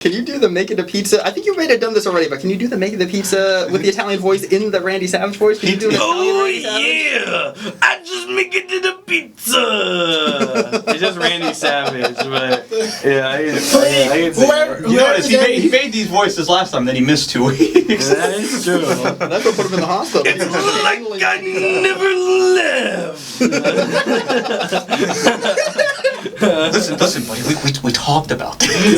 Can you do the making the pizza? I think you might have done this already, but can you do the making the pizza with the Italian voice in the Randy Savage voice? Can you do an Italian Randy Savage? I just make it to the pizza. It's just Randy Savage, but yeah, I can say that. You notice he made these voices last time, then he missed 2 weeks. That is true. That's what put him in the hospital. It's like I never left. Listen, buddy, we talked about this.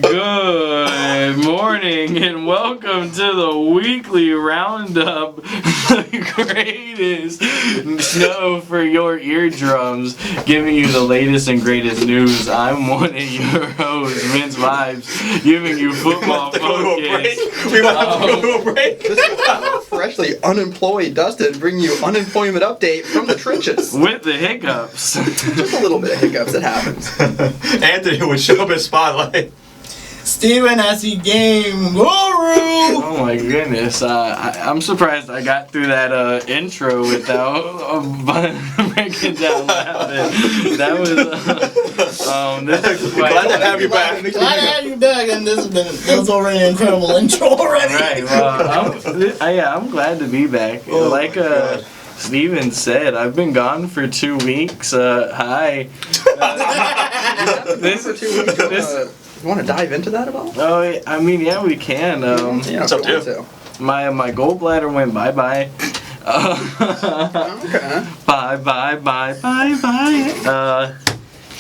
Good morning and welcome to the Weekly Roundup, the greatest show for your eardrums, giving you the latest and greatest news. I'm one of your hosts, Vince Vibes, giving you football focus. We might have to go to a break. This is freshly unemployed Dustin bringing you unemployment update from the trenches. With the hiccups. Just a little bit of hiccups, it happens. Anthony with Showbiz Spotlight. Steven as he game guru. Oh my goodness! I'm surprised I got through that intro without breaking down that was. Glad to have you back. Glad to have you back, and this was already an incredible intro already. Right. Well, I'm glad to be back. Oh Steven said, I've been gone for 2 weeks. Hi. You want to dive into that at all? Oh, I mean, yeah, we can. It's up to you. My gallbladder went bye-bye. Okay. Bye.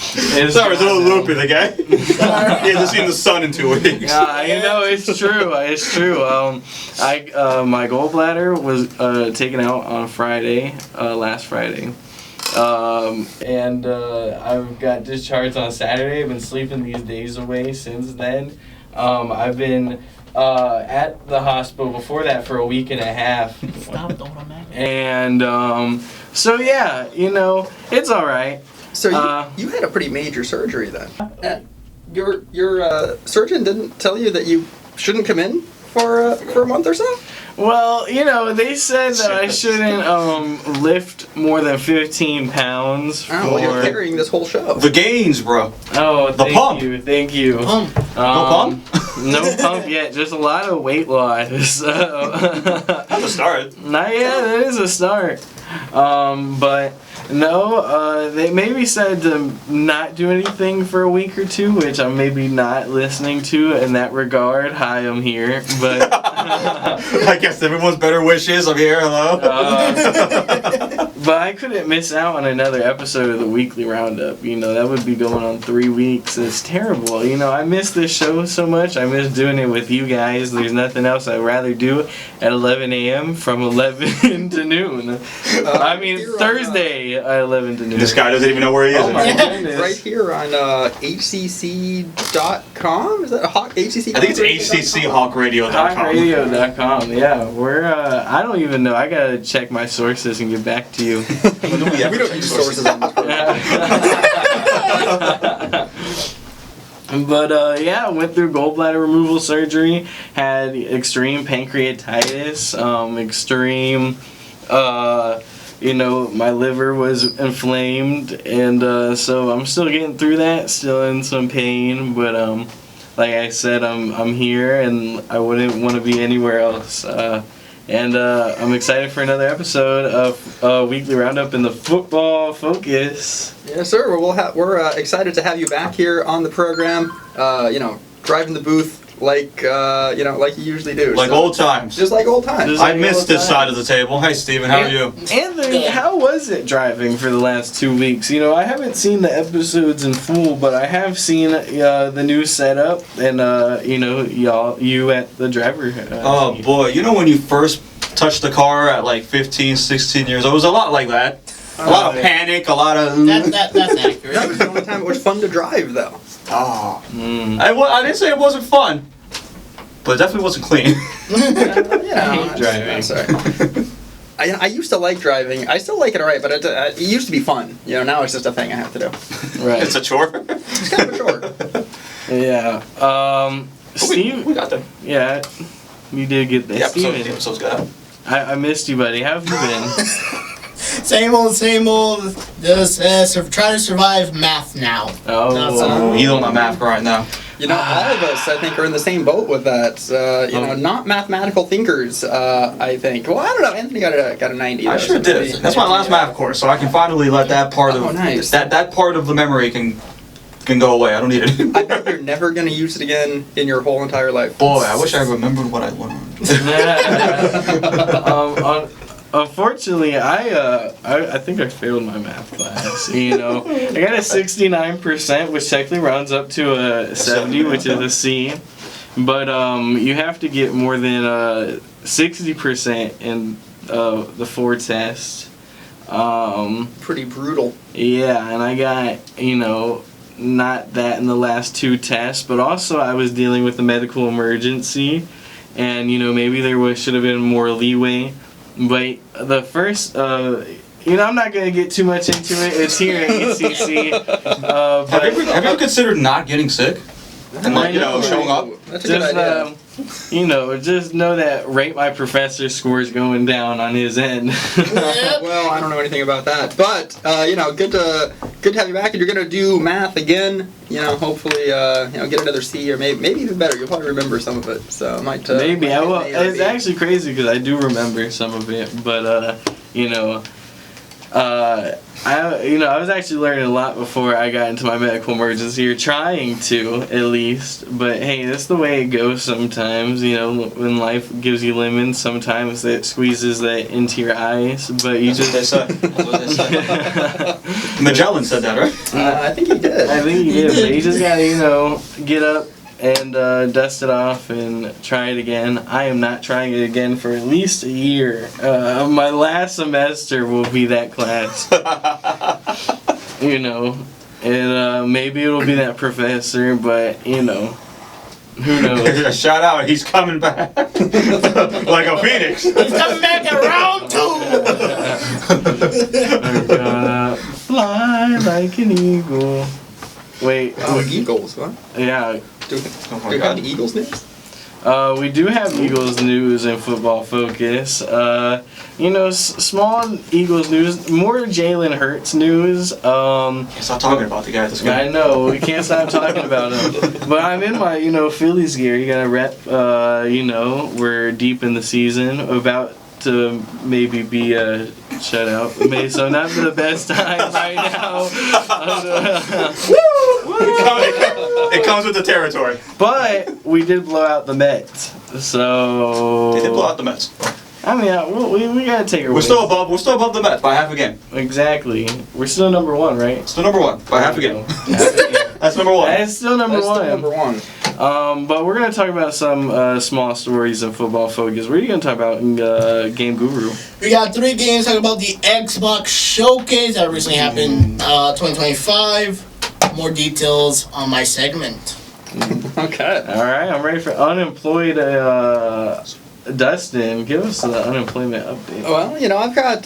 Sorry, it's a little loopy, the guy. He hasn't seen the sun in 2 weeks. Yeah, you know, it's true. It's true. My gallbladder was taken out on Friday, last Friday. And I got discharged on Saturday. I've been sleeping these days away since then. I've been at the hospital before that for a week and a half. Stop, don't imagine. And so yeah, you know, it's all right. So you had a pretty major surgery then. Your surgeon didn't tell you that you shouldn't come in for a month or so? Well, you know, they said that I shouldn't lift more than 15 pounds. Well, you're carrying this whole show. The gains, bro. Oh, thank you. Pump. No pump? No pump yet, just a lot of weight loss. That's a start. Not yet, it is a start. But no, they maybe said to not do anything for a week or two, which I'm maybe not listening to in that regard. Hi, I'm here, but I guess everyone's better wishes. I'm here. Hello. But I couldn't miss out on another episode of the Weekly Roundup. You know, that would be going on 3 weeks. It's terrible. You know, I miss this show so much. I miss doing it with you guys. There's nothing else I'd rather do at 11 a.m. from 11 to noon. Thursday at 11 to noon. This guy doesn't even know where he is. Oh my goodness. Right here on HCC.com? Is that HCC? I think it's HCCHawkRadio.com. HawkRadio.com, yeah. We're, I don't even know. I gotta check my sources and get back to you. We don't use sources on this program. But yeah, I went through gallbladder removal surgery, had extreme pancreatitis, extreme, you know, my liver was inflamed, and so I'm still getting through that, still in some pain, but like I said, I'm here, and I wouldn't want to be anywhere else. And I'm excited for another episode of Weekly Roundup in the football focus. Yes, sir. We're excited to have you back here on the program. You know, driving the booth like you know, like you usually do. Like old times. Just like old times. I missed this side of the table. Hey, Steven, how are you? Anthony, how was it driving for the last 2 weeks? You know, I haven't seen the episodes in full, but I have seen the new setup and you know, you at the driver. Oh boy, you know when you first touched the car at like 15, 16 years old, it was a lot like that. A lot of panic, a lot of... That's accurate. That was the only time it was fun to drive, though. Oh. I didn't say it wasn't fun, but it definitely wasn't clean. Yeah, I hate driving. Sorry. I used to like driving. I still like it alright, but it used to be fun. You know, now it's just a thing I have to do. Right. It's a chore. It's kind of a chore. Yeah. Steve... We got them. Yeah. You did get that. The episode's good. I missed you, buddy. How have you been? Same old. Just try to survive math now. Oh. He's on the math right now. You know, all of us, I think, are in the same boat with that. You know, not mathematical thinkers, I think. Well, I don't know. Anthony got a 90. I sure did. That's my last math course, so I can finally let that part of nice. that part of the memory can go away. I don't need it. I bet you're never going to use it again in your whole entire life. Boy, I wish I remembered what I learned. Unfortunately, I think I failed my math class. You know, I got a 69%, which technically rounds up to a 70, which is a C. But you have to get more than 60% in the 4 tests. Pretty brutal. Yeah, and I got, you know, not that in the last 2 tests, but also I was dealing with a medical emergency, and you know, maybe there should have been more leeway. But the first, you know, I'm not gonna get too much into it. It's here at ECC. Have you ever considered not getting sick and like showing up? That's a good idea. You know, just know that Rate My Professor score is going down on his end. Well, I don't know anything about that, but you know, good to have you back. And you're gonna do math again. You know, hopefully, you know, get another C or maybe even better. You'll probably remember some of it, so might. Maybe I will. It's actually crazy because I do remember some of it, but you know. I was actually learning a lot before I got into my medical emergency, or trying to, at least. But hey, that's the way it goes sometimes, you know, when life gives you lemons, sometimes it squeezes that into your eyes, but you That's what they say. Magellan said that, right? I think he did. I think he did, but you just gotta, you know, get up and dust it off and try it again. I am not trying it again for at least a year. My last semester will be that class. You know, and maybe it'll be that professor, but you know, who knows? Shout out, he's coming back like a phoenix. He's coming back at round 2. I'm gonna fly like an eagle. Wait. Oh, Eagles, huh? Yeah. Do we have any Eagles news? We do have Eagles news and Football Focus. You know, small Eagles news, more Jalen Hurts news. Can't stop talking about the guy this guy. I know, we can't stop talking about him. But I'm in my, you know, Phillies gear. You gotta rep, you know, we're deep in the season, about to maybe be a shutout. So not the best time right now. It comes with the territory. But we did blow out the Mets. So They did blow out the Mets. I mean, we gotta take it. We're still above the Mets by half a game. Exactly. We're still number 1, right? Still number 1 by half a game. That's number 1. That's still number one. Still number 1. But we're gonna talk about some small stories in Football Focus. What are you gonna talk about in Game Guru? We got 3 games talking about the Xbox Showcase that recently happened 2025. More details on my segment. Okay. All right, I'm ready for unemployed. Dustin, give us the unemployment update. Well, you know, I've got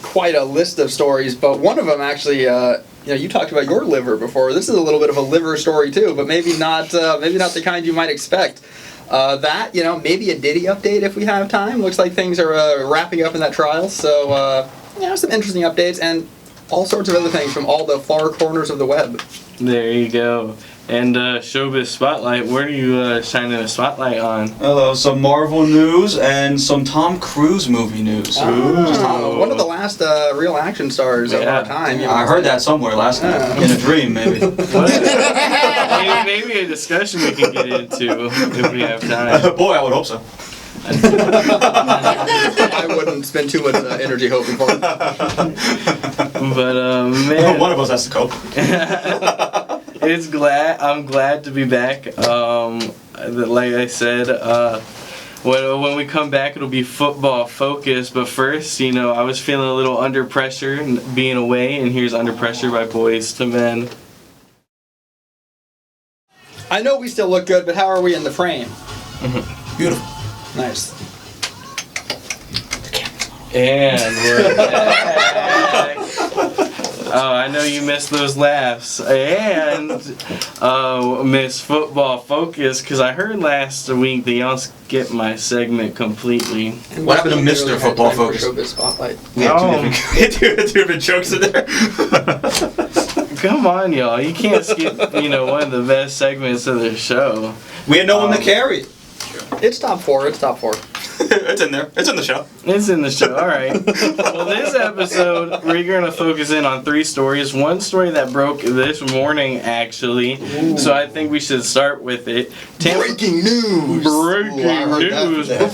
quite a list of stories, but one of them actually, you know, you talked about your liver before. This is a little bit of a liver story too, but maybe not the kind you might expect. That, you know, maybe a Diddy update if we have time. Looks like things are wrapping up in that trial, so you know, some interesting updates and all sorts of other things from all the far corners of the web. There you go. And Showbiz Spotlight, what are you shining a spotlight on? Hello, some Marvel news and some Tom Cruise movie news. One of the last real action stars of our time. You know, I heard that somewhere last night. In a dream, maybe. Maybe a discussion we can get into if we have time. Boy, I would hope so. I wouldn't spend too much energy hoping for it. But man, one of us has to cope. I'm glad to be back. Like I said, when we come back, it'll be Football Focus. But first, you know, I was feeling a little under pressure being away, and here's Under Pressure by Boys to Men. I know we still look good, but how are we in the frame? Beautiful. Nice. And we're back. Oh, I know you missed those laughs. And Miss Football Focus, because I heard last week that y'all skipped my segment completely. And What happened to we Mr. really had Football time for Focus? Showbiz Spotlight. We had two different jokes in there. Come on, y'all. You can't skip, one of the best segments of the show. We had no one to carry it. It's top 4. It's top 4. It's in there. It's in the show. It's in the show, alright. Well, this episode, we're going to focus in on 3 stories. One story that broke this morning, actually. Ooh. So I think we should start with it. Breaking news! Breaking Ooh, I heard that news. today.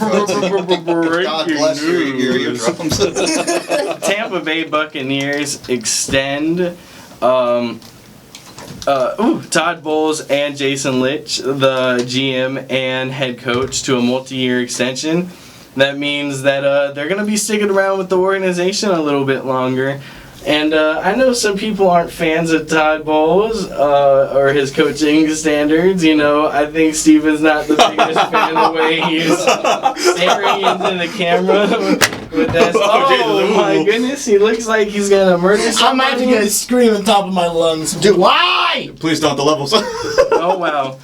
God bless your Breaking news. eardrums. Tampa Bay Buccaneers extend Todd Bowles and Jason Licht, the GM and head coach, to a multi-year extension. That means that they're going to be sticking around with the organization a little bit longer. And I know some people aren't fans of Todd Bowles or his coaching standards. I think Steven's not the biggest fan of the way he's staring into the camera with that. Oh my goodness, he looks like he's going to murder I'm somebody. actually gonna scream on top of my lungs. Dude, why? Please don't the levels. Oh wow.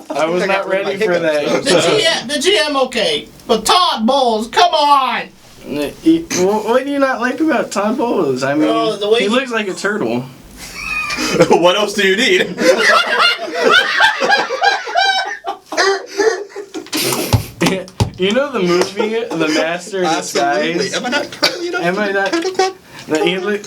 I was not ready for that. The GM okay, but Todd Bowles, come on! What do you not like about Todd Bowles? I mean, the way he looks like a turtle. What else do you need? You know the movie, The Master in Absolutely. Disguise? Am I not turtly enough? Am I not? He look-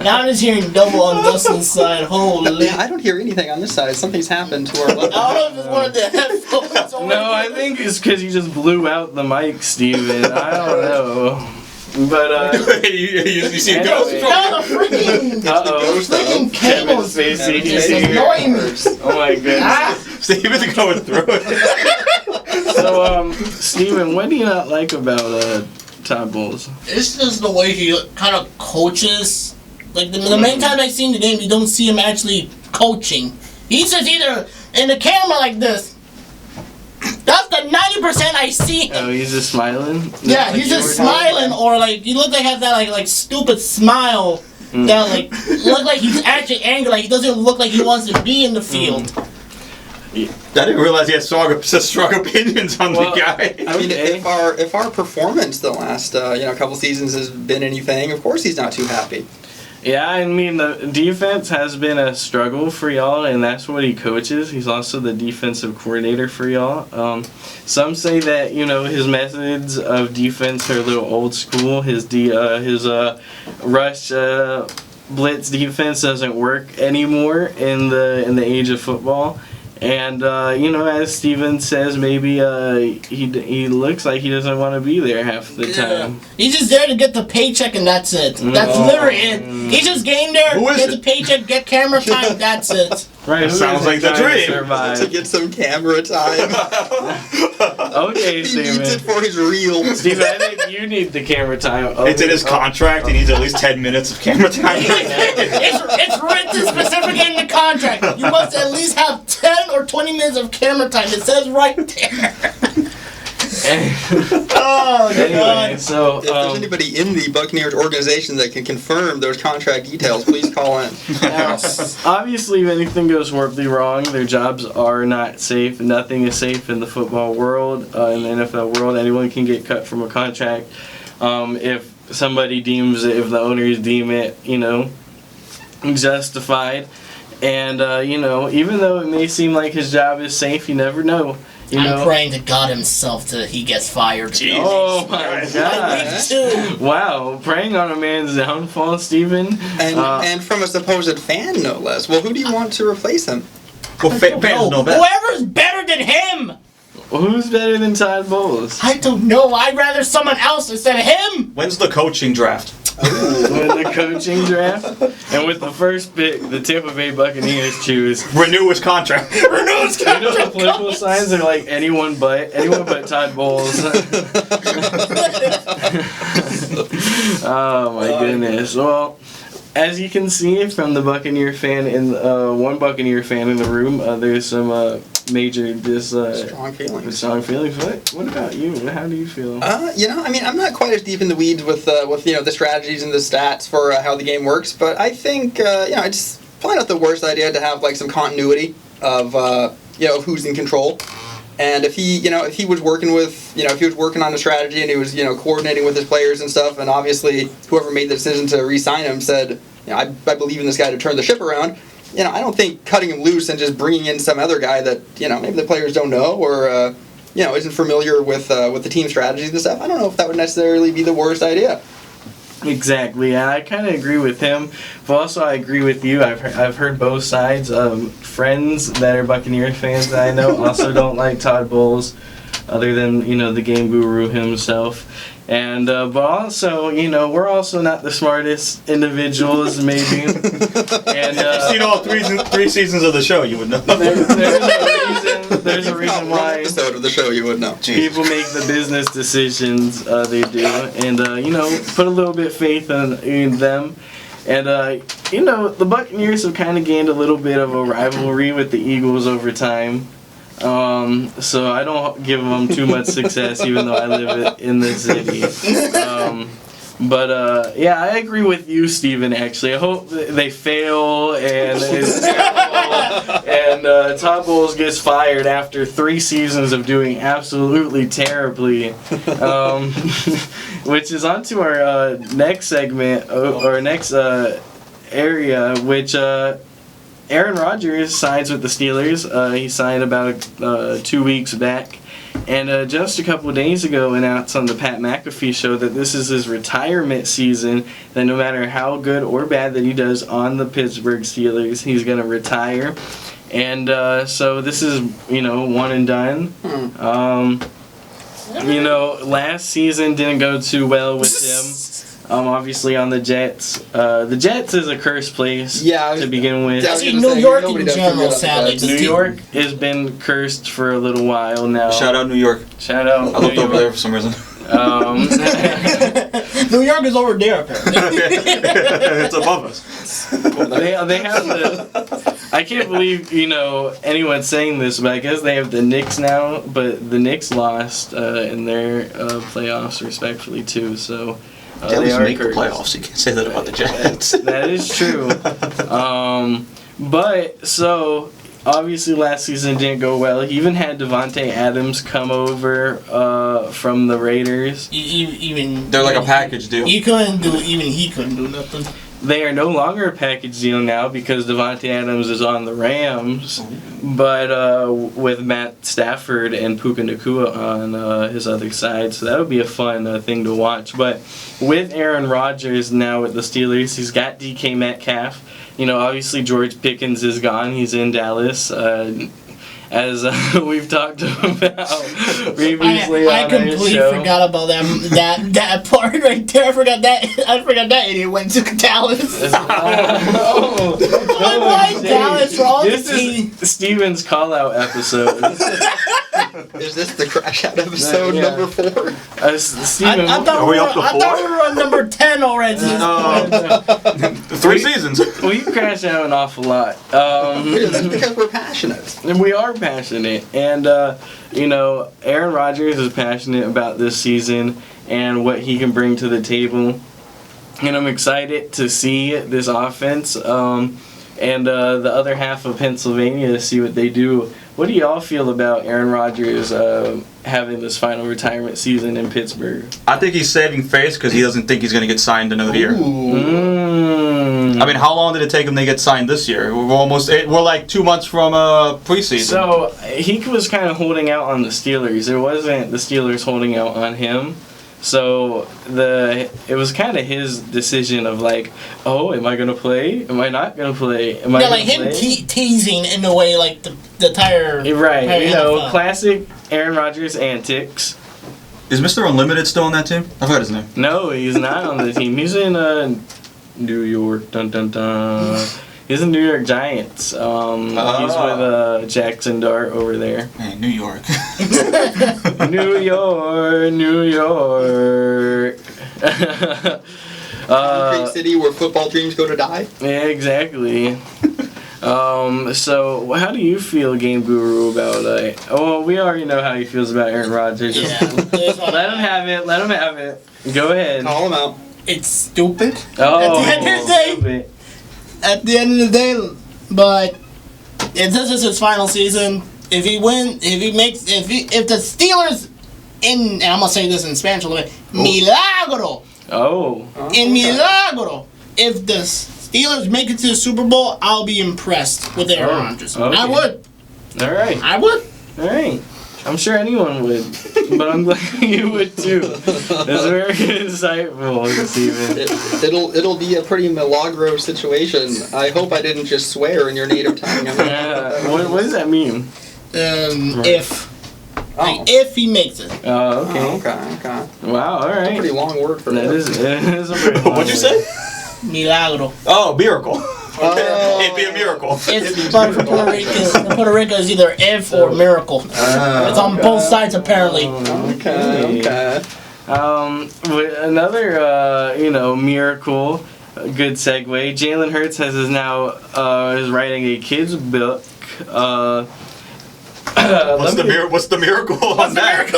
Now I'm just hearing double on Dustin's side. Holy. Yeah, I don't hear anything on this side. Something's happened to our I level. don't know if it's one of the headphones or No, I think it's because you just blew out the mic, Steven. I don't know. But, you see a Anyway. ghost? No, the freaking uh-oh. freaking cables. Kevin's face It's is here. annoying me. Oh my goodness. Ah, Steven's going through it. So, Steven, what do you not like about Todd Bowles? it's just the way he kind of coaches. Like the main time I see him in the game, you don't see him actually coaching. He's just either in the camera like this. That's the 90% I see him. Oh, he's just smiling? Yeah, Like he's you just were talking smiling, or like he looks like he has that like stupid smile that like look like he's actually angry. Like he doesn't look like he wants to be in the field. I didn't realize he had strong opinions on Well, the guy. I mean, Okay. if our performance the last couple seasons has been anything, of course he's not too happy. Yeah, I mean, the defense has been a struggle for y'all, and that's what he coaches. He's also the defensive coordinator for y'all. Some say that, his methods of defense are a little old school. His rush blitz defense doesn't work anymore in the age of football. And, as Steven says, maybe he looks like he doesn't want to be there half the time. He's just there to get the paycheck and that's it. That's literally it. He's just getting there, Who is get it? the paycheck, get camera time, that's it. Right, who Sounds isn't like the trying to dream. To survive? get some camera time. Okay, He needs it Steven. for his reel. Steven, I think you need the camera time. It's in his contract. He needs at least 10 minutes of camera time. It's written specifically in the contract. You must at least have 10 or 20 minutes of camera time. It says right there. Oh, Anyway, God. so If there's anybody in the Buccaneers organization that can confirm those contract details, please call in. obviously, if anything goes horribly wrong, their jobs are not safe. Nothing is safe in the football world, in the NFL world. Anyone can get cut from a contract if somebody deems it, if the owners deem it, justified. And even though it may seem like his job is safe, you never know. I'm praying to God himself till he gets fired. Jeez. Oh my I week God! 2. Wow, praying on a man's downfall, Steven. And from a supposed fan, no less. Well, who do you want to replace him? Well, fans know best. Whoever's better than him. Who's better than Todd Bowles? I don't know. I'd rather someone else instead of him. When's the coaching draft? With the coaching draft, and with the first pick, the Tampa Bay Buccaneers choose. Renew his contract. Renew his The contract. political signs are like anyone but Todd Bowles. Oh my goodness. Well, as you can see from the Buccaneer fan in one Buccaneer fan in the room, there's some majored this Strong feelings. strong feelings. What about you? How do you feel? I mean, I'm not quite as deep in the weeds with the strategies and the stats for how the game works, but I think it's probably not the worst idea to have like some continuity of who's in control. And if he was working with, if he was working on a strategy and he was, coordinating with his players and stuff, and obviously whoever made the decision to re-sign him said, I believe in this guy to turn the ship around. I don't think cutting him loose and just bringing in some other guy that, maybe the players don't know or, isn't familiar with the team strategies and stuff. I don't know if that would necessarily be the worst idea. Exactly, yeah, I kind of agree with him, but also I agree with you. I've heard both sides. Friends that are Buccaneer fans that I know also don't like Todd Bowles, other than the game guru himself. And but also, we're also not the smartest individuals, maybe. And if you've seen all three seasons of the show, you would know. There's a reason why episode of the show you would know. People make the business decisions they do, and put a little bit of faith in them. And the Buccaneers have kind of gained a little bit of a rivalry with the Eagles over time. So I don't give them too much success, even though I live in the city. But I agree with you, Steven, actually. I hope they fail and Todd Bowles gets fired after 3 seasons of doing absolutely terribly. Which is on to our next segment, or next area, which Aaron Rodgers signs with the Steelers. He signed about 2 weeks back. And just a couple of days ago announced on the Pat McAfee show that this is his retirement season, that no matter how good or bad that he does on the Pittsburgh Steelers, he's going to retire. And so this is, one and done. Last season didn't go too well with him. Obviously on the Jets. The Jets is a cursed place to begin with. New York in general, sadly. New York has been cursed for a little while now. Shout out New York. Shout out. I looked over there for some reason. New York is over there, apparently. It's above us. They have the... I can't believe, anyone's saying this, but I guess they have the Knicks now, but the Knicks lost in their playoffs respectfully too, so... They always make the playoffs. You can't say that about the Jets. That is true. But, so, obviously last season didn't go well. He even had Devontae Adams come over from the Raiders. They're like a package deal. He couldn't do nothing. They are no longer a package deal now because Devontae Adams is on the Rams, but with Matt Stafford and Puka Nacua on his other side, so that would be a fun thing to watch. But with Aaron Rodgers now with the Steelers, he's got DK Metcalf. Obviously George Pickens is gone. He's in Dallas. As we've talked about previously I completely forgot about that part right there. I forgot that idiot went to Dallas. I like Dallas for all this is Steven's call-out episode. Is this the crash out episode number 4? Steven, I thought we were on number 10 already. 3 seasons. Well, you crash out an awful lot. That's because we're passionate. And we are passionate. And, Aaron Rodgers is passionate about this season and what he can bring to the table. And I'm excited to see this offense and the other half of Pennsylvania to see what they do. What do y'all feel about Aaron Rodgers having this final retirement season in Pittsburgh? I think he's saving face because he doesn't think he's going to get signed another year. I mean, how long did it take him to get signed this year? We're like 2 months from preseason. So he was kind of holding out on the Steelers. It wasn't the Steelers holding out on him. So it was kind of his decision of like, oh, am I gonna play? Am I not gonna play? Am I like him teasing in a way, like the entire right? Classic Aaron Rodgers antics. Is Mr. Unlimited still on that team? I forgot his name. No, he's not on the team. He's in New York. Dun dun dun. He's in New York Giants. He's with Jackson Dart over there. Man, New York. New York, New York. Concrete city where football dreams go to die. Yeah, exactly. So how do you feel, Game Guru, about well, we already know how he feels about Aaron Rodgers. Yeah. Let him have it. Let him have it. Go ahead. Call him out. It's stupid. Oh, At the end of the day. stupid. At the end of the day, but if this is his final season, if he the Steelers and I'm gonna say this in Spanish a little bit, milagro. Oh. In milagro. If the Steelers make it to the Super Bowl, I'll be impressed with Aaron Rodgers. Okay. I would. All right. I would. All right. I'm sure anyone would, but I'm glad you would too. That's very insightful, Steven. It'll be a pretty milagro situation. I hope I didn't just swear in your native tongue. I mean, What does that mean? If he makes it. Oh, okay. Okay. Wow. All right. Pretty long word for That that. is a pretty long What'd you word. say? Milagro. Oh, miracle. Oh. It'd be a miracle. It's but for Puerto Rico is either if or miracle. It's on both sides apparently. Okay. Another miracle. Good segue. Jalen Hurts is now is writing a kids book. What's the miracle on that?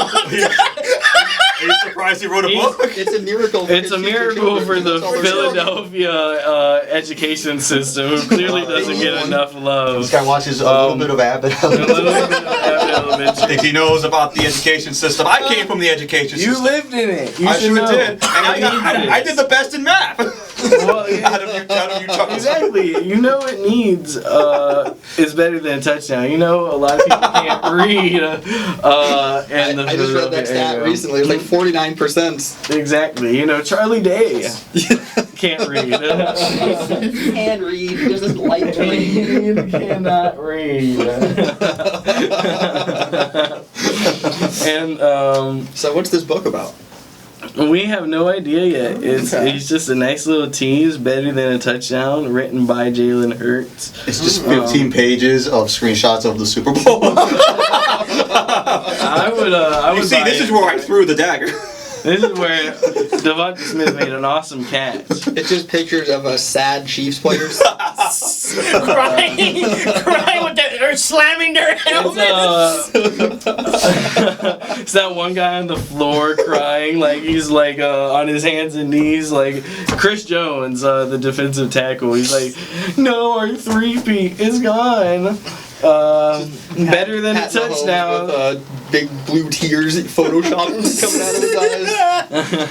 Are you surprised he wrote a book? It's a miracle. It's a miracle for the Philadelphia education system, who clearly doesn't get enough love. This guy watches a little bit of Abbott. A little bit of Abbott Elementary. Think he knows about the education system. I came from the education You system. lived in it. You I should sure know. did. And I did the best in math. Well, yeah. Out of you chuckles. Exactly. You know it needs is better than a touchdown. You know a lot of people can't read. I just read that stat recently. It was like 49%. Exactly. You know Charlie Day can't read. Can read. He doesn't like to He cannot read. And So what's this book about? we have no idea yet. It's just a nice little tease, better than a touchdown, written by Jalen Hurts. It's just 15 pages of screenshots of the Super Bowl. I would. You see, this is where I threw the dagger. This is where Devonta Smith made an awesome catch. It's just pictures of sad Chiefs players. crying with or slamming their helmets. It's that one guy on the floor crying, like he's like on his hands and knees, like Chris Jones, the defensive tackle. He's like, "No, our 3-peat is gone." Better than a touchdown. With big blue tears photoshopped coming out of his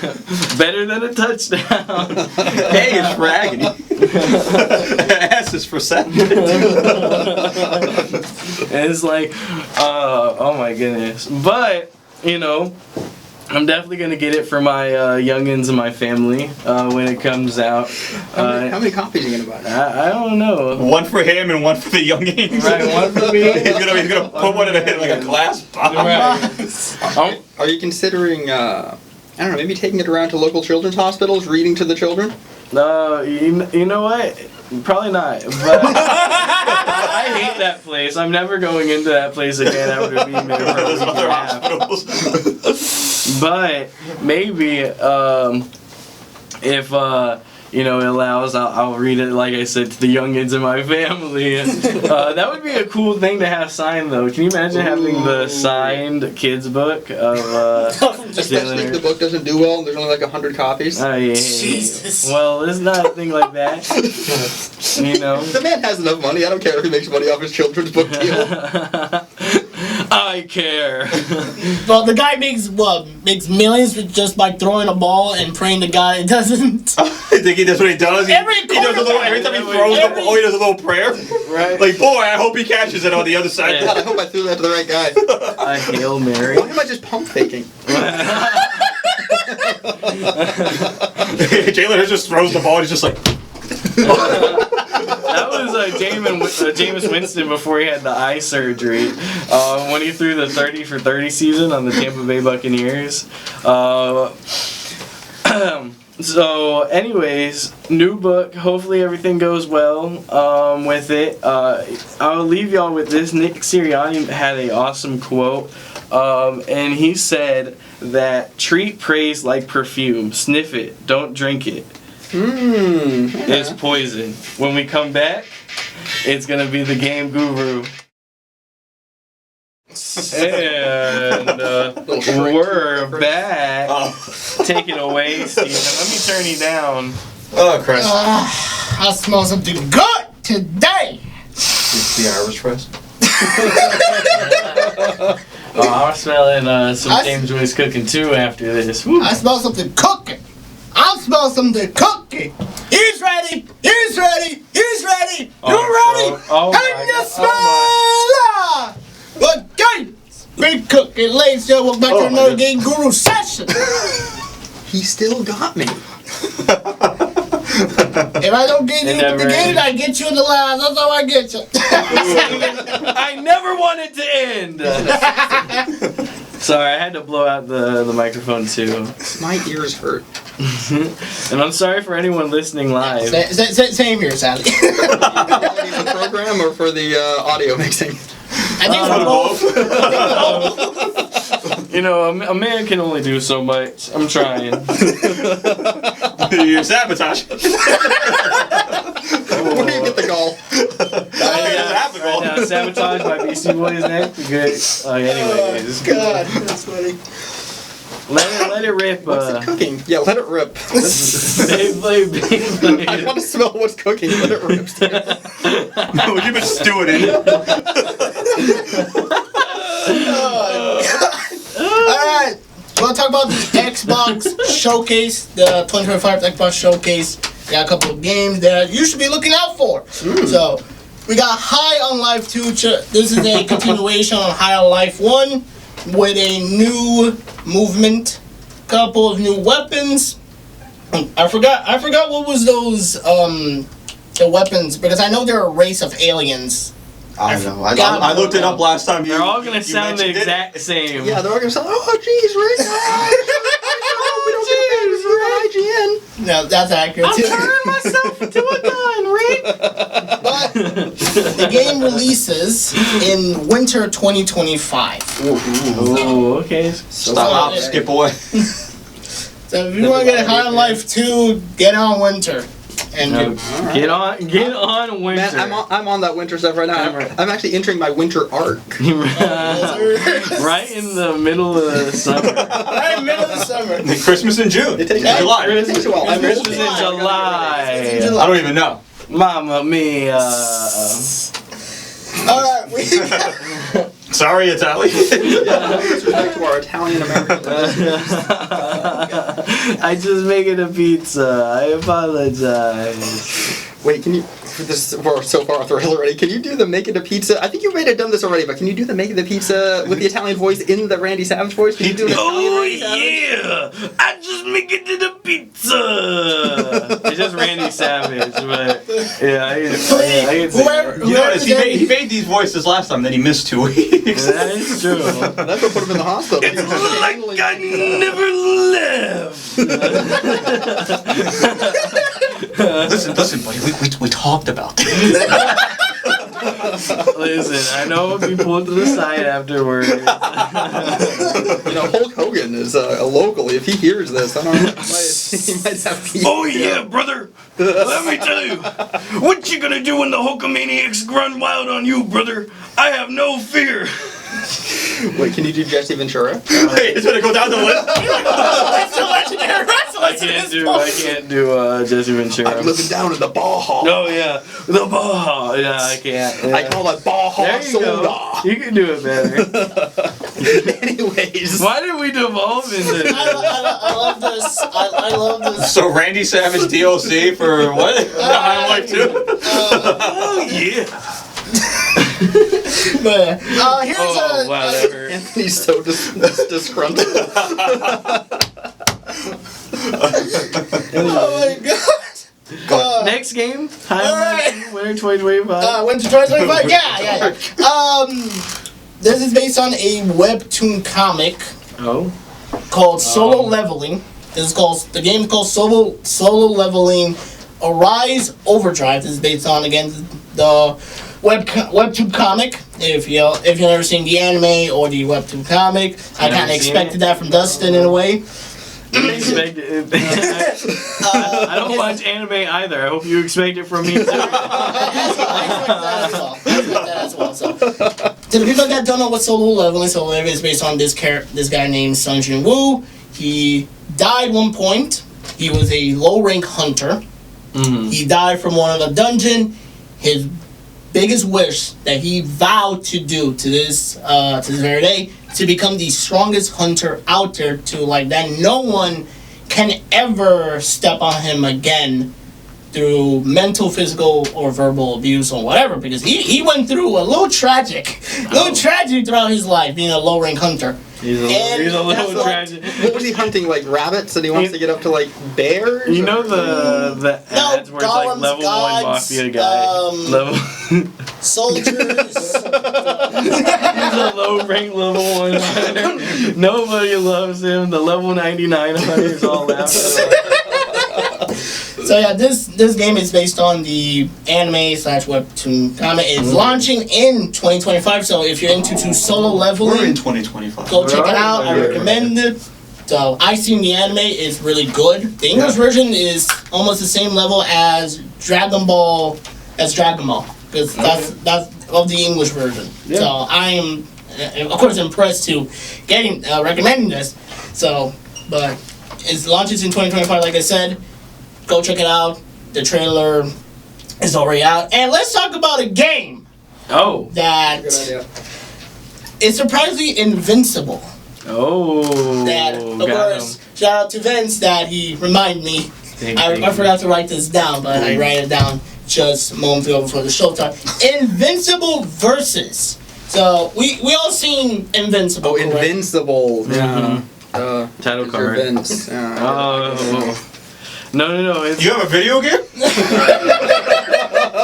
eyes. Better than a touchdown. A is for agony. S is for sadness. And it's like, oh my goodness. But, I'm definitely going to get it for my youngins and my family when it comes out. How many copies are you going to buy? I don't know. One for him and one for the youngins. Right, one for me. He's gonna put one in a glass box. Right. Are you considering, I don't know, maybe taking it around to local children's hospitals, reading to the children? You know what? Probably not. But I hate that place. I'm never going into that place again after being there for a week and Other a half. hospitals. But maybe if it allows, I'll read it, like I said, to the youngins in my family. That would be a cool thing to have signed, though. Can you imagine having the signed kids book of Especially if the book doesn't do well and there's only like 100 copies. Oh, yeah. Jesus. Well, it's not a thing like that. The man has enough money. I don't care if he makes money off his children's book deal. I care. Well, the guy makes millions just by throwing a ball and praying to God it doesn't. I think that's what he does. Every He does every time he throws the ball, he does a little prayer. Right. Like, boy, I hope he catches it on the other side. God, I hope I threw that to the right guy. A Hail Mary. Why am I just pump faking? Jalen Hurts just throws the ball and he's just like... That was Jameis Winston before he had the eye surgery. When he threw the 30 for 30 season on the Tampa Bay Buccaneers. So, anyways, new book. Hopefully everything goes well with it. I'll leave y'all with this. Nick Sirianni had an awesome quote. And he said that treat praise like perfume. Sniff it. Don't drink it. It's poison. When we come back, it's gonna be the game guru. And we're back. Take it away, Steven. Let me turn you down. Oh, Chris. I smell something good today. The Irish press. I'm smelling some James Joyce cooking too after this. Woo. I smell something cooking. I smell something cooking. He's ready. He's ready. He's ready. You're ready. Can you smell? What games? Big cooking. Ladies and welcome back to another Game Guru session. He still got me. If I don't get you in the beginning, I get you in the last. That's how I get you. I never wanted to end. Sorry, I had to blow out the microphone too. My ears hurt. And I'm sorry for anyone listening live. Same here, Sally. The program or for the audio mixing? I think for both. You know, a man can only do so much. I'm trying. You're sabotage. Where do you get the goal? Right now, Sabotage by BC Boys next. Good. Anyways. God, that's funny. Let it rip. What's it cooking? Yeah, let it rip. Beyblade. I want to smell what's cooking. Let it rip. No, you've been stewing in. Alright, we're going to talk about the Xbox Showcase, the 2025 Xbox Showcase. We got a couple of games that you should be looking out for. So, we got High on Life 2. This is a continuation on High on Life 1 with a new movement, couple of new weapons. I forgot what was those, the weapons, because I know they're a race of aliens. I don't know. I looked it up last time. They're all gonna sound the exact same. Yeah, they're all gonna sound. Oh, jeez, Rick. IGN. No, that's accurate. I'm turning myself into a gun, Rick. But the game releases in winter 2025. Oh, okay. Stop, skip away. So if you want to get High on Life 2, get on winter. And get on winter. Man, I'm on that winter stuff right now. I'm actually entering my winter arc. Right in the middle of the summer. Right in the middle of the summer. Christmas in June. It takes July. Christmas in July. I don't even know. Mamma mia. Alright, we Sorry, Italian. Disrespect to our Italian Americans. I just make it a pizza. I apologize. Wait, can you? We're so far off the rail already. Can you do the make it a pizza? I think you may have done this already, but can you do the make it a pizza with the Italian voice in the Randy Savage voice? Can you do an Italian Randy Savage? I just make it to the pizza. It's just Randy Savage, but yeah, I can say whoever You notice he made these voices last time, then he missed 2 weeks. that is true. That's what put him in the hospital. It's like I never left. Listen, buddy. We talked about this. Listen, I know if you pull to the side afterwards. Hulk Hogan is a local. If he hears this, I don't know. He might have peace. Oh yeah, brother. Let me tell you, what you gonna do when the Hulkamaniacs run wild on you, brother? I have no fear. Wait, can you do Jesse Ventura? Wait, it's gonna go down the list. I can't do Jesse Ventura. I'm living down in the Baja. Oh yeah, the Baja. Yeah, I can't. Yeah. I call it Baja There you Soda. go. You can do it better. Anyways. Why did we devolve into this? I love this. I love this. So Randy Savage DOC for what? High Life 2? Oh yeah. But here's Oh wow, that hurt. Anthony's so disgruntled. oh my god. Next game, Alright. winter 2025. Winter 2025. Yeah. This is based on a webtoon comic Oh. called Solo Leveling. The game is called Solo Leveling Arise Overdrive. This is based on, again, the webtoon comic. If you've never seen the anime or the webtoon comic, I kind of expected that from Dustin in a way. You expect it. I don't watch anime either. I hope you expect it from me too. I expect that as well. So, to the people that don't know what Solo Leveling is based on this guy named Sung Jin Woo. He died one point. He was a low rank hunter. Mm-hmm. He died from one of the dungeon. His biggest wish that he vowed to do to this very day, to become the strongest hunter out there, to like that no one can ever step on him again through mental, physical, or verbal abuse or whatever, because he went through a little tragic throughout his life being a low rank hunter. He's a little tragic. What was he hunting, like rabbits, and he wants to get up to like bears? You know the ads where it's like level gods, 1 mafia guy. Level soldiers. He's a low rank level 1 hunter. Nobody loves him. The level 99 hunters all laughing. So yeah, this game is based on the anime/webtoon comic. It's launching in 2025. So if you're into Solo Leveling, We're in 2025. go check it out. I recommend it. So I seen the anime is really good. The English version is almost the same level as Dragon Ball, because that's of the English version. Yeah. So I am, of course, impressed to recommending this. So, but it launches in 2025, like I said. Go check it out. The trailer is already out. And let's talk about a game. Oh. That is surprisingly Invincible. Oh. That, of course, shout out to Vince that he reminded me. I forgot to write this down, but I write it down just a moment ago before the show time. Invincible versus. So, we all seen Invincible. Oh, Invincible. Yeah. Title card. Vince. Oh. No. It's, You have a video game?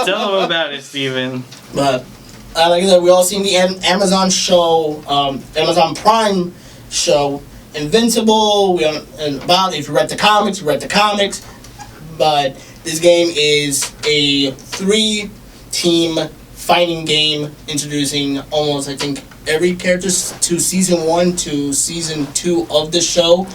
tell them about it, Steven. But, like I said, we all seen the Amazon show, Amazon Prime show, Invincible. If you read the comics, But this game is a 3-team fighting game, introducing almost, I think, every character to season 1 to season 2 of the show,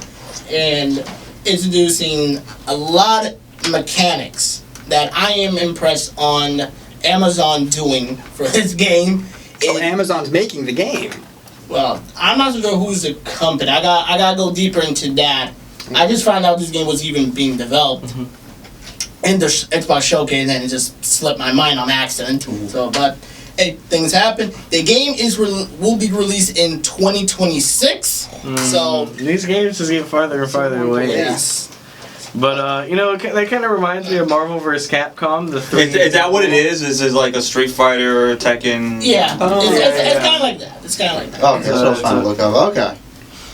and introducing a lot of mechanics that I am impressed on Amazon doing for this game. So Amazon's making the game. Well, I'm not sure who's the company. I gotta go deeper into that. I just found out this game was even being developed in the Xbox Showcase, and it just slipped my mind on accident. So, but hey, things happen. The game will be released in 2026. So these games just get farther and farther away. Yes. But that kind of reminds me of Marvel vs. Capcom. Is that what it is? Is it like a Street Fighter or Tekken? Yeah. It's kind of like that. Oh, okay, so I was trying to look up. Okay.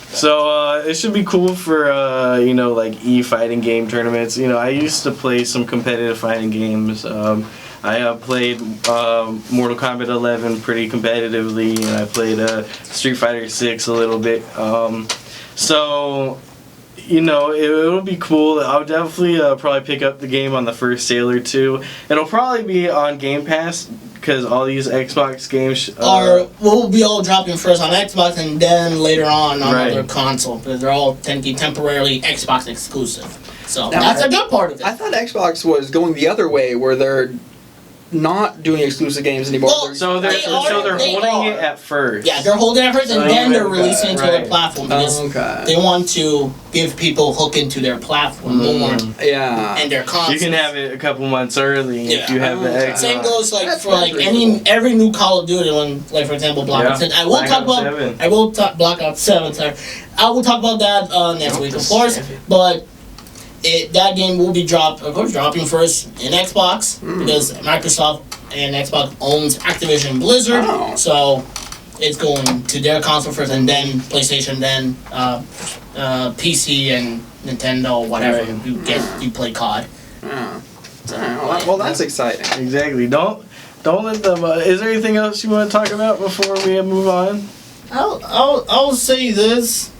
So it should be cool for like e-fighting game tournaments. I used to play some competitive fighting games. I played Mortal Kombat 11 pretty competitively, and I played Street Fighter 6 a little bit. So it'll be cool. I'll definitely probably pick up the game on the first sale or two. It'll probably be on Game Pass, because all these Xbox games will be all dropping first on Xbox and then later on other console, because they're all temporarily Xbox exclusive. So now, that's a good part of it. I thought Xbox was going the other way, where they're not doing exclusive games anymore. Well, so they're holding it at first. Yeah, they're holding it at first, and then they're releasing it to their platform, because they want to give people hook into their platform more. Yeah. And their console. You can have it a couple months early if you have the Xbox. Same goes for every new Call of Duty one, like for example Blackout 7. I will talk Blackout 7. Sorry, I will talk about that next week, of course. But that game will be dropping first in Xbox, because Microsoft and Xbox owns Activision Blizzard, so it's going to their console first, and then PlayStation, then PC and Nintendo, whatever you play COD. Well, that's exciting. Exactly. Don't let them. Is there anything else you want to talk about before we move on? I'll say this.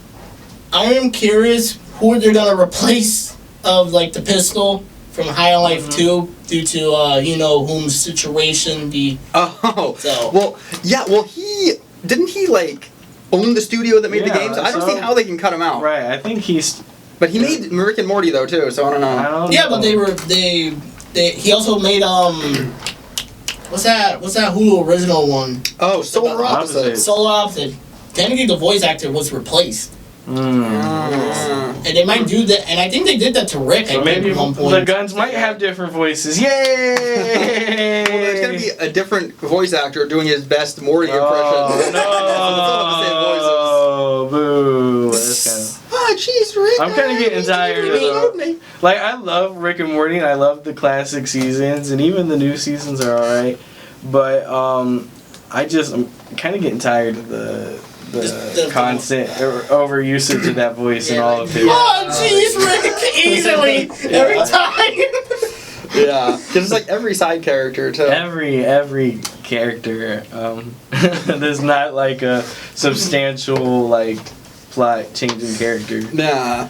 I am curious who they're gonna replace of like the pistol from High on Life 2 due to whom's situation. He didn't he like own the studio that made the games? I don't see how they can cut him out. Right, I think he's But he made Rick and Morty though too, so I don't know. Yeah, but they he also made what's that Hulu original one? Oh, Solar Opposite. Solar Opposite. Technically, the voice actor was replaced. And they might do that, and I think they did that to Rick. So maybe the guns might have different voices. Yay! Well, there's gonna be a different voice actor doing his best Morty impression. Oh, no! Oh, boo! That's kind of. Ah, jeez, Rick. I'm kind of getting tired of them. Like, I love Rick and Morty, and I love the classic seasons, and even the new seasons are alright. But I'm kind of getting tired of the constant overusage of that voice and all of it. Oh, jeez, Rick! Easily every time. Yeah, because it's like every side character too. Every character. There's not like a substantial like plot changing character. Nah.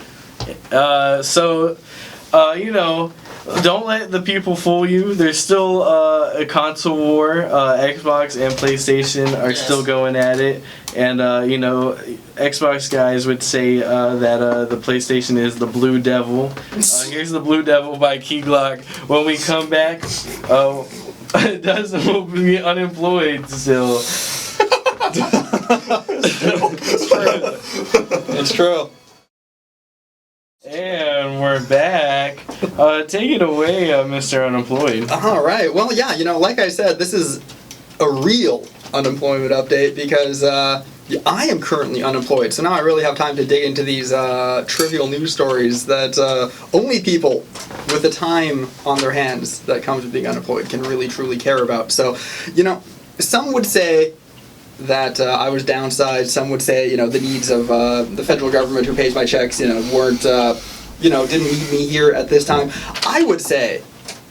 Don't let the people fool you. There's still a console war. Xbox and PlayStation are still going at it. And, Xbox guys would say that the PlayStation is the Blue Devil. Here's the Blue Devil by Key Glock. When we come back, Dustin will be unemployed still. It's true. And we're back. Take it away, Mr. Unemployed. All right. Well, yeah, like I said, this is a real unemployment update because I am currently unemployed. So now I really have time to dig into these trivial news stories that only people with the time on their hands that comes with being unemployed can really, truly care about. So, some would say that I was downsized. Some would say, the needs of the federal government who pays my checks, weren't, didn't need me here at this time. I would say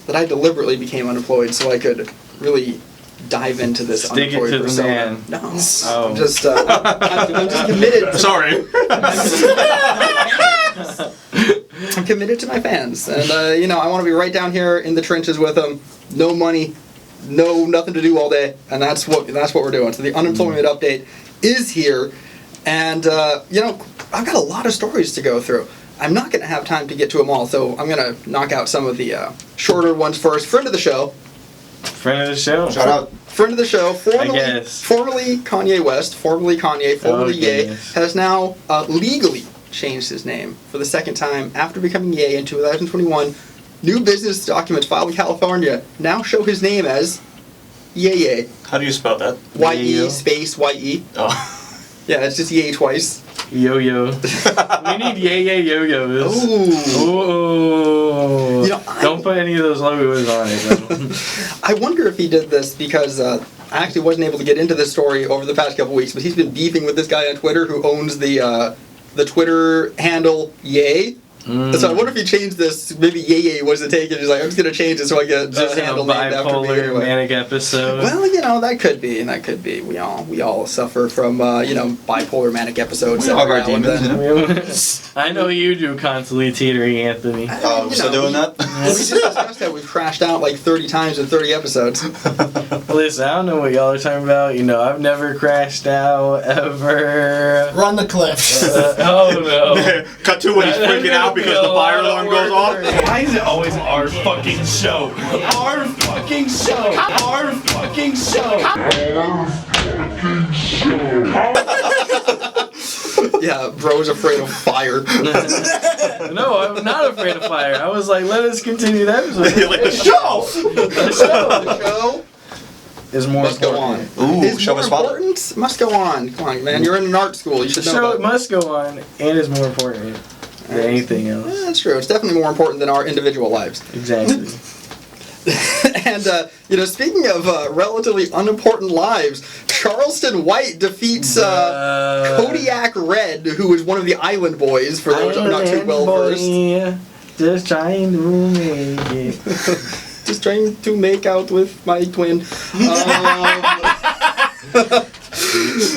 that I deliberately became unemployed so I could really dive into this Stick unemployed it to persona. the man. No, Oh. I'm just committed. Sorry. I'm committed to my fans, and I want to be right down here in the trenches with them. No money. Nothing to do all day, and that's what we're doing. So the unemployment update is here, and I've got a lot of stories to go through. I'm not going to have time to get to them all, so I'm going to knock out some of the shorter ones first. Friend of the show. Shout out. Friend of the show, guess. formerly Kanye West, formerly Kanye, formerly Ye, goodness. has now legally changed his name for the second time after becoming Ye in 2021. New business documents filed in California now show his name as Ye. How do you spell that? Y-E space Y-E. Oh. Yeah, it's just Ye twice. Yo-yo. We need yo-yos. Ooh. Ooh. Don't put any of those logos on it, though. I wonder if he did this because I actually wasn't able to get into this story over the past couple weeks, but he's been beefing with this guy on Twitter who owns the Twitter handle Ye. So I wonder if he changed this. Maybe Ye wasn't taken. He's like, I'm just gonna change it so I get Just a handle named after me bipolar anyway. manic episode. Well, that could be. We all suffer from bipolar manic episodes. We all have our every now and demons, then. I know you do constantly teetering, Anthony. We're still doing that? We just discussed that we've crashed out like 30 times in 30 episodes. Listen, I don't know what y'all are talking about. I've never crashed out ever. Run the cliff. Oh no. Cut to when he's freaking out because the fire alarm goes off. Why is it always our fucking show? Our fucking show. Our fucking show. Yeah, bro's afraid of fire. No, I'm not afraid of fire. I was like, let us continue the episode. You're like, the show! The show. The show is more must go on. important. Ooh, Is Showbiz more Spotlight. important? Must go on. Come on, man. You're in an art school. You The should know show that. must go on and is more important than anything else. Yeah, that's true. It's definitely more important than our individual lives. Exactly. And, speaking of relatively unimportant lives, Charleston White defeats Kodiak Red, who is one of the Island Boys, for those who are not too well versed. Just trying to make it. Just trying to make out with my twin.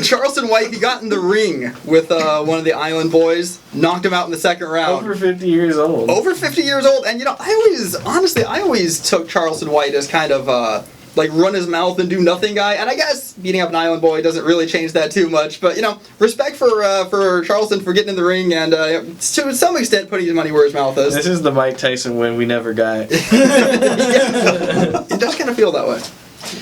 Charleston White, he got in the ring with one of the Island Boys, knocked him out in the second round. Over 50 years old. Over 50 years old, and I always took Charleston White as kind of like run his mouth and do nothing guy. And I guess beating up an island boy doesn't really change that too much. But respect for Charleston for getting in the ring and to some extent putting his money where his mouth is. This is the Mike Tyson win we never got. It does kind of feel that way.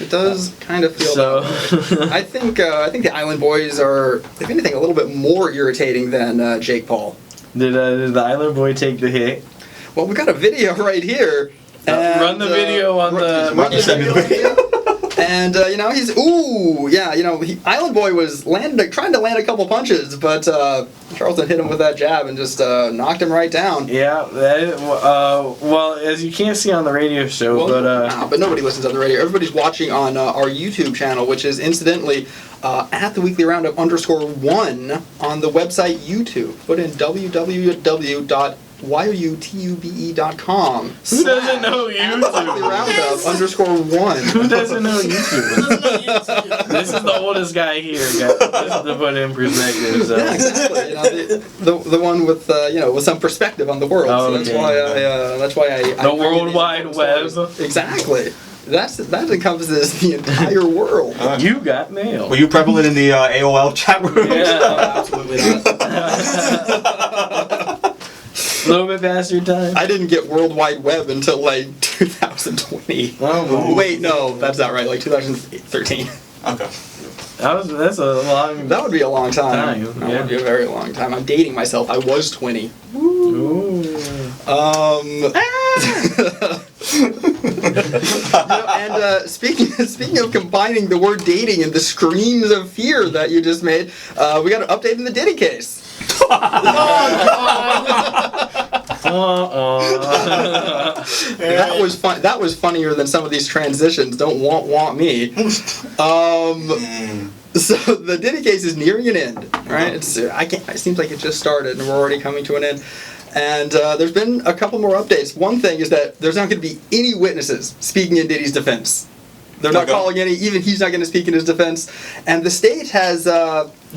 It does kind of feel that way. I think the Island Boys are, if anything, a little bit more irritating than Jake Paul. Did the Island Boy take the hit? Well, we got a video right here. And, run the video on the... Run the video. And, he's... Ooh, yeah, Island Boy was trying to land a couple punches, but Charleston hit him with that jab and just knocked him right down. Yeah, well, as you can't see on the radio show, but nobody listens on the radio. Everybody's watching on our YouTube channel, which is incidentally at the Weekly Roundup _1 on the website YouTube. Put in www.youtube.com. Who doesn't know YouTube? Weekly Roundup _1. Who doesn't know YouTube? This is the oldest guy here, guys. Just to put it in perspective. So. Yeah, exactly. The one with with some perspective on the world. Oh, so okay. that's why I the World Wide Web. Exactly. That encompasses the entire world. You got mail. Were you prevalent in the AOL chat room? Yeah. Absolutely not. A little bit past your time. I didn't get World Wide Web until like 2020. Oh, wait, no, that's not right. Like 2013. Okay. That's a long. That would be a long time. That That would be a very long time. I'm dating myself. I was 20. Ooh. And speaking of combining the word dating and the screams of fear that you just made, we got an update in the Diddy case. That was fun. That was funnier than some of these transitions. Don't want me. So the Diddy case is nearing an end, right? It seems like it just started and we're already coming to an end. And there's been a couple more updates. One thing is that there's not going to be any witnesses speaking in Diddy's defense. They're not calling any, even he's not going to speak in his defense. And the state has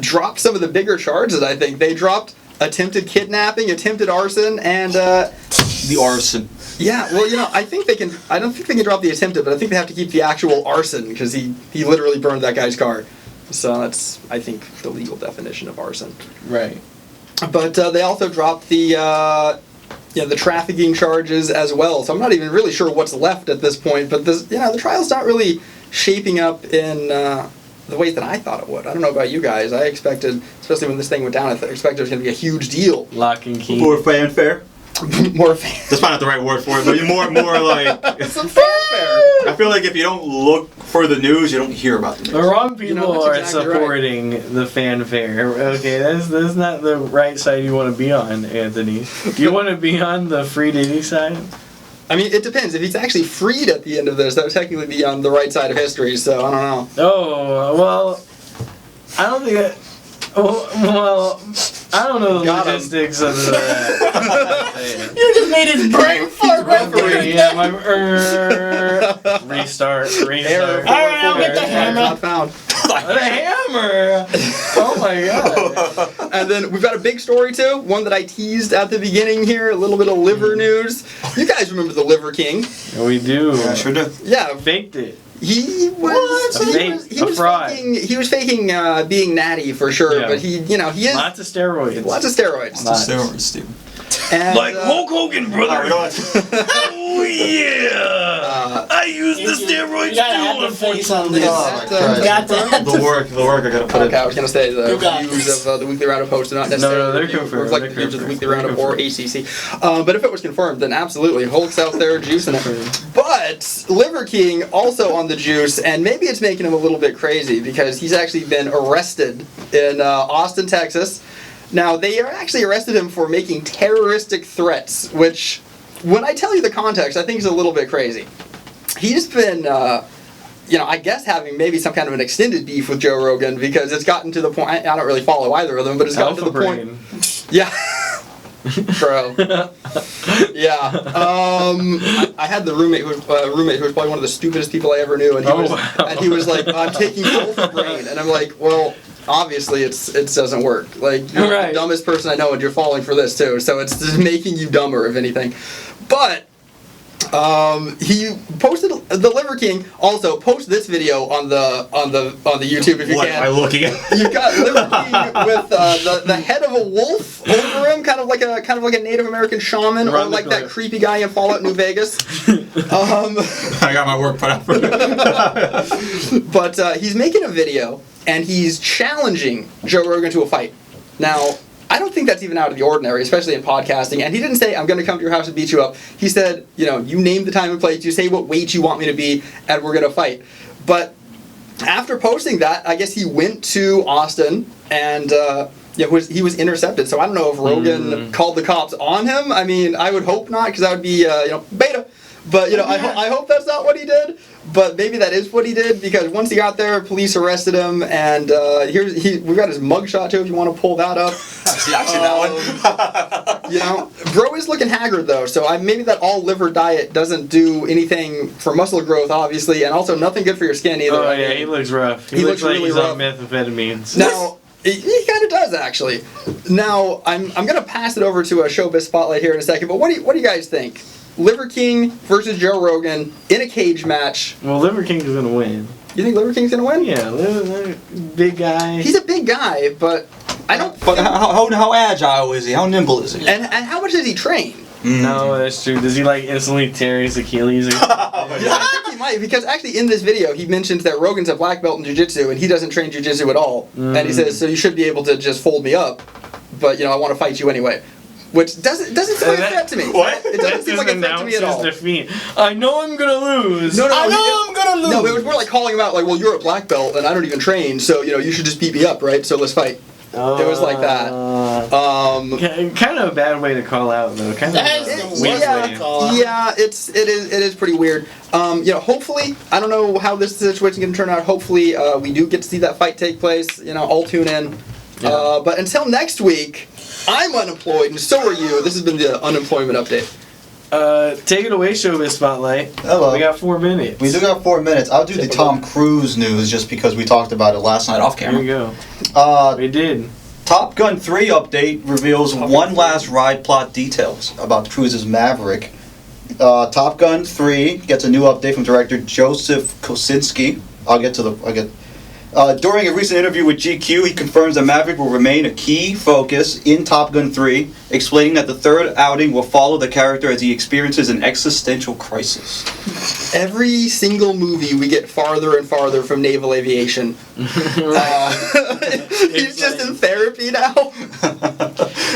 dropped some of the bigger charges, I think. They dropped attempted kidnapping, attempted arson, and... the arson. Yeah, well, I think they can... I don't think they can drop the attempted, but I think they have to keep the actual arson, because he literally burned that guy's car. So that's, I think, the legal definition of arson. Right. But they also dropped the trafficking charges as well. So I'm not even really sure what's left at this point. But this, the trial's not really shaping up in the ways that I thought it would. I don't know about you guys. I expected, especially when this thing went down, I expected it was going to be a huge deal. Lock and key. More fanfare. More fans. That's probably not the right word for it, but more like. It's some fanfare. I feel like if you don't look for the news, you don't hear about the news. The wrong people that's are exactly supporting the fanfare. Okay, that's not the right side you want to be on, Anthony. You want to be on the free Diddy side? I mean, it depends. If he's actually freed at the end of this, that would technically be on the right side of history, so I don't know. Oh, well, I don't think that... Well, I don't know the logistics of that. You just made his brain fart right there. Yeah, my restart. Error. Alright, I'll get the hammer. Not found. The hammer! Oh my god. And then we've got a big story too, one that I teased at the beginning here, a little bit of liver news. You guys remember the Liver King? Yeah, we do. Yeah, sure do. Yeah. Faked it. He was fraud. He was faking being natty for sure, Yeah. but he is Lots of steroids. lots of steroids. Steroids, Steve. And, Like Hulk Hogan, brother. Oh yeah! I used the steroids You gotta have too. the face on this. Oh, my God. You got that. The work I gotta put Okay, I in. was gonna say the You got views this. of the Weekly Roundup host do not necessarily they're confirmed. reflect the They're views of the Weekly confirmed. Roundup or They're ACC. But if it was confirmed, then absolutely, Hulk's out there juicing it. But Liver King also on the juice, and maybe it's making him a little bit crazy because he's actually been arrested in Austin, Texas. Now, they actually arrested him for making terroristic threats, which, when I tell you the context, I think is a little bit crazy. He's been, I guess having maybe some kind of an extended beef with Joe Rogan because it's gotten to the point, I don't really follow either of them, but it's gotten to the point. Yeah. Bro. Yeah. I had the roommate who was probably one of the stupidest people I ever knew, and he was like, I'm taking Alpha Brain, and I'm like, well, obviously it doesn't work. Like, you're the dumbest person I know, and you're falling for this too. So it's just making you dumber, if anything. But He posted the Liver King. Also, post this video on the YouTube if you What can. am I looking at? You've got Liver King with the head of a wolf over him, kind of like a Native American shaman, or like that creepy guy in Fallout New Vegas. I got my work put out for you. But he's making a video and he's challenging Joe Rogan to a fight. Now, I don't think that's even out of the ordinary, especially in podcasting. And he didn't say, I'm going to come to your house and beat you up. He said, you name the time and place, you say what weight you want me to be, and we're going to fight. But after posting that, I guess he went to Austin and he was intercepted. So I don't know if Rogan called the cops on him. I mean, I would hope not, because that would be, beta. But, I hope that's not what he did. But maybe that is what he did, because once he got there, police arrested him, and we've got his mugshot too, if you want to pull that up. I've seen that one. Bro is looking haggard though, so maybe that all liver diet doesn't do anything for muscle growth, obviously, and also nothing good for your skin either. Oh yeah, he looks rough. He looks like really he's rough. on methamphetamines. Now, he kind of does actually. Now, I'm gonna pass it over to a Showbiz Spotlight here in a second, but what do you guys think? Liver King versus Joe Rogan in a cage match. Well, Liver King's gonna win. You think Liver King's gonna win? Yeah, big guy. He's a big guy, but I don't. But how agile is he? How nimble is he? And how much does he train? No, that's true. Does he instantly tear his Achilles? I think he might, because actually in this video he mentions that Rogan's a black belt in jiu-jitsu and he doesn't train jiu-jitsu at all. And he says, so you should be able to just fold me up, but I want to fight you anyway. Which doesn't seem like a threat to me. What? It doesn't seem like a threat to me at all. Defeat. I know I'm gonna lose. No, I'm gonna lose. No, it was more like calling him out, like, well, you're a black belt and I don't even train, so you should just beat me up, right? So let's fight. It was like that. Kind of a bad way to call out, though. Kind of That's weird way to call out. Yeah, it is pretty weird. Hopefully, I don't know how this situation can turn out. Hopefully, we do get to see that fight take place. I'll tune in. Yeah. But until next week, I'm unemployed, and so are you. This has been the unemployment update. Take it away, Showbiz Spotlight. Hello. We got 4 minutes. We do got 4 minutes. I'll do the Tom Cruise news just because we talked about it last night off Here camera. we go. We did. Top Gun 3 update reveals one last ride plot details about Cruise's Maverick. Top Gun 3 gets a new update from director Joseph Kosinski. During a recent interview with GQ, he confirms that Maverick will remain a key focus in Top Gun 3, explaining that the third outing will follow the character as he experiences an existential crisis. Every single movie, we get farther and farther from naval aviation. He's just in therapy now.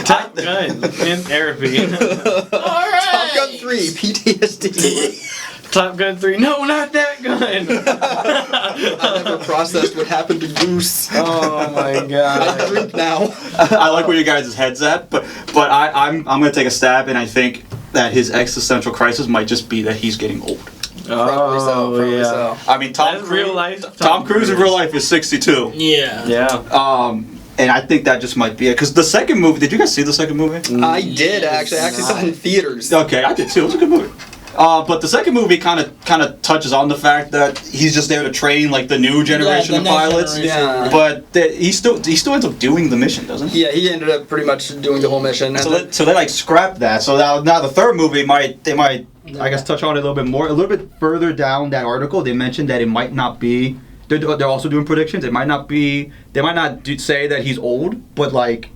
Top Gun in therapy. Alright. Top Gun 3, PTSD. Top Gun 3. No, not that gun. I never processed what happened to Goose. Oh my I god. drink now. I like where you guys' head's at, but I'm gonna take a stab, and I think that his existential crisis might just be that he's getting old. Probably Oh, so. I mean, Tom That's Cruise, real life. Tom Cruise in real life is 62. Yeah. Yeah. And I think that just might be it. Because the second movie, did you guys see the second movie? I did actually. I actually saw it in theaters. Okay, I did too. It was a good movie. But the second movie kind of touches on the fact that he's just there to train like the new generation the of next pilots. generation. Yeah. But he still ends up doing the mission, doesn't he? Yeah, he ended up pretty much doing the whole mission. And So they like scrapped that. So now the third movie might I guess touch on it a little bit more. A little bit further down that article, they mentioned that it might not be. They're also doing predictions. It might not be. They might not say that he's old, but like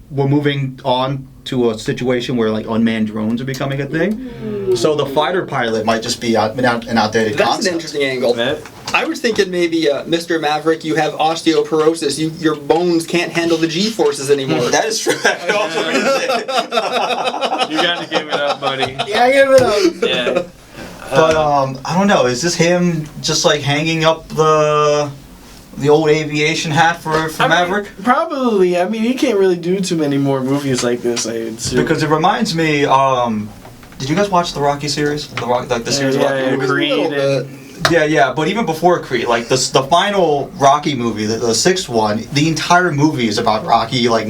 we're moving on to a situation where like unmanned drones are becoming a thing. So the fighter pilot might just be an outdated that's concept. an interesting angle. That- I was thinking maybe, Mr. Maverick, you have osteoporosis. Your bones can't handle the G-forces anymore. That is true. That could also be it. You gotta give it up, buddy. Yeah, give it up. Yeah. But I don't know. Is this him just like hanging up the old aviation hat for Maverick? Probably. I mean, he can't really do too many more movies like this, I would assume. Because it reminds me. Did you guys watch the Rocky series? The series of Rocky yeah, movies? Creed. A little bit. Yeah. But even before Creed, like the final Rocky movie, the sixth one, the entire movie is about Rocky like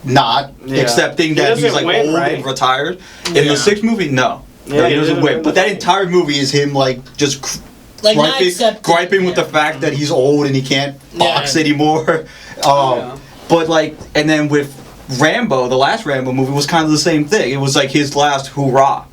not Yeah. accepting He that he's doesn't like win, old right? and retired. In Yeah. the sixth movie, no. Yeah, he he doesn't didn't win. win. But that entire movie is him like just Like not accepting. griping with Yeah. the fact that he's old and he can't box Yeah. anymore. Yeah. But like, and then with Rambo, the last Rambo movie was kind of the same thing. It was like his last hoorah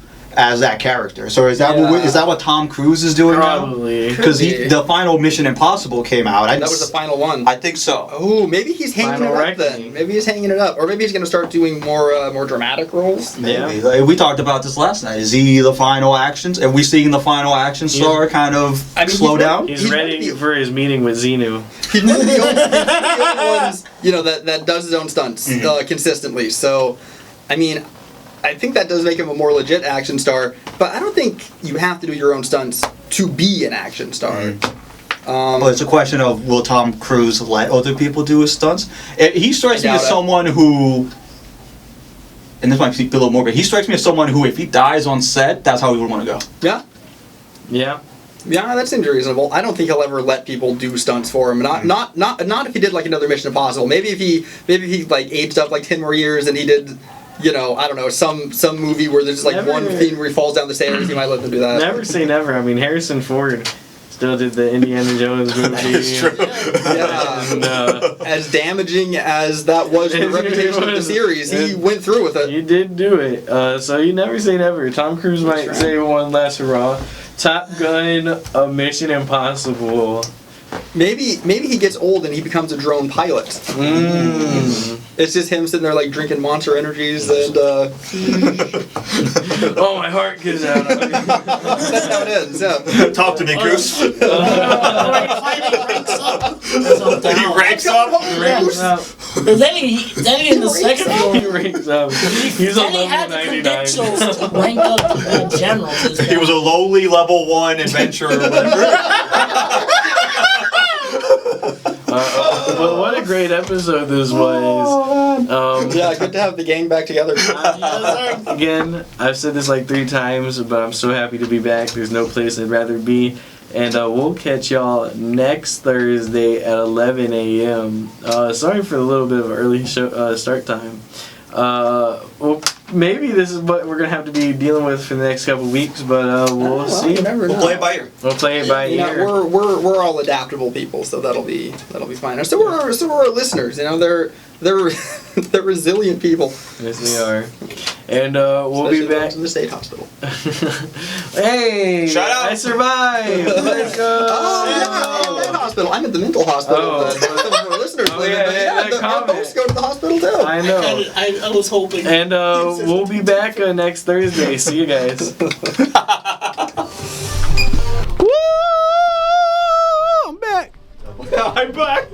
as that character. So is that what Tom Cruise is doing Probably. now? Because Could be. the final Mission Impossible came out. That was the final one. I think so. Oh, maybe he's hanging Final it up Reckoning. then. Maybe he's hanging it up, or maybe he's gonna start doing more dramatic roles. Maybe. Like, we talked about this last night. Is he the final actions? Are we seeing the final action star kind of slow down? He's ready for his meeting with Xenu. He's one of the only ones, that does his own stunts consistently. So, I mean, I think that does make him a more legit action star. But I don't think you have to do your own stunts to be an action star. Well, it's a question of will Tom Cruise let other people do his stunts? He strikes me as someone who, and this might be a little morbid, he strikes me as someone who, if he dies on set, that's how he would want to go. Yeah. Yeah. Yeah, that seems reasonable. I don't think he'll ever let people do stunts for him. Not if he did like another Mission Impossible. Maybe if he like aged up like 10 more years and he did, I don't know, some movie where there's like one scene where he falls down the stairs. He might let them do that. Never say never. I mean, Harrison Ford still did the Indiana Jones movie. That's true. Yeah. And, as damaging as that was for the reputation of the series, he went through with it. he did do it. So you never say never. Tom Cruise might say one last hurrah. Top Gun, Mission Impossible. Maybe he gets old and he becomes a drone pilot. It's just him sitting there like drinking Monster Energies and. Oh, my heart gives out. That's how it ends. Yeah. Talk to me, Goose. He ranks up. He ranks up. Ranks up. Then he in the second He film. ranks up. He's a Then he level had the 99. credentials to rank up to be a general. He was a lowly level 1 adventurer or whatever. But what a great episode this was. Yeah, good to have the gang back together. Again, I've said this like 3 times, but I'm so happy to be back. There's no place I'd rather be. And we'll catch y'all next Thursday at 11 a.m. Sorry for a little bit of early start time. Well, maybe this is what we're going to have to be dealing with for the next couple weeks, but we'll see. You never know. We'll play it by ear. We'll play it by ear. We're all adaptable people, so that'll be fine. And so are our listeners. They're they're resilient people. Yes, they are. And we'll be back. in the state hospital. Hey! Shout out! I survived! Let's go! Oh yeah, in that hospital. I'm at the mental hospital. Oh. Some of our listeners live in, but that our comment. folks go to the hospital too. I know. I was hoping. And we'll be back next Thursday. See you guys. Woo! I'm back. I'm back.